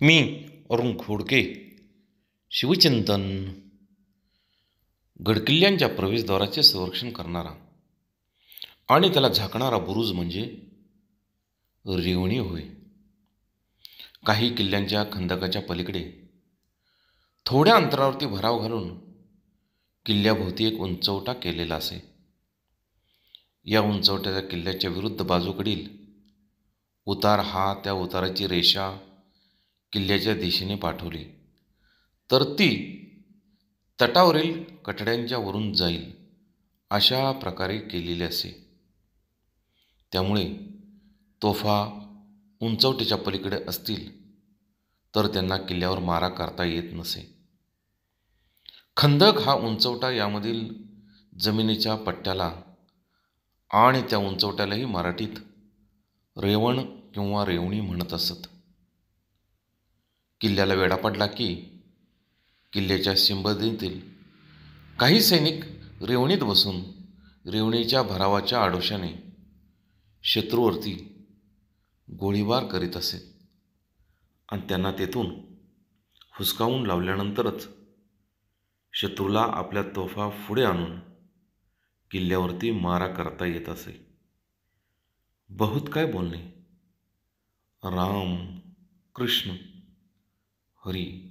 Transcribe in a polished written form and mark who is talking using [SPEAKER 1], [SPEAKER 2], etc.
[SPEAKER 1] मी अरुण खोडके. शिवचिंतन. गडकिल्ल्यांच्या प्रवेशद्वाराचे संरक्षण करणारा आणि त्याला झाकणारा बुरुज म्हणजे रेवणी होय. काही किल्ल्यांच्या खंदकाच्या पलीकडे थोड्या अंतरावरती भराव घालून किल्ल्याभोवती एक उंचवटा केलेला असे. या उंचवट्याच्या किल्ल्याच्या विरुद्ध बाजूकडील उतार हा त्या उताराची रेषा किल्ल्याच्या दिशेने पाठवली तर ती तटावरील कठड्यांच्या वरून जाईल अशा प्रकारे केलेली असे. त्यामुळे तोफा उंचवट्याच्या पलीकडे असतील तर त्यांना किल्ल्यावर मारा करता येत नसे. खंदक हा उंचवटा यामधील जमिनीच्या पट्ट्याला आणि त्या उंचवट्यालाही मराठीत रेवण किंवा रेवणी म्हणत असत. किल्ल्याला वेढा पडला की किल्ल्याच्या सिंबदीतील काही सैनिक रेवणीत बसून रेवणीच्या भरावाच्या आडोशाने शत्रूवरती गोळीबार करीत असे आणि त्यांना तेथून हुसकावून लावल्यानंतरच शत्रूला आपल्या तोफा पुढे आणून किल्ल्यावरती मारा करता येत असे. बहुत काय बोलणे. राम कृष्ण हरी.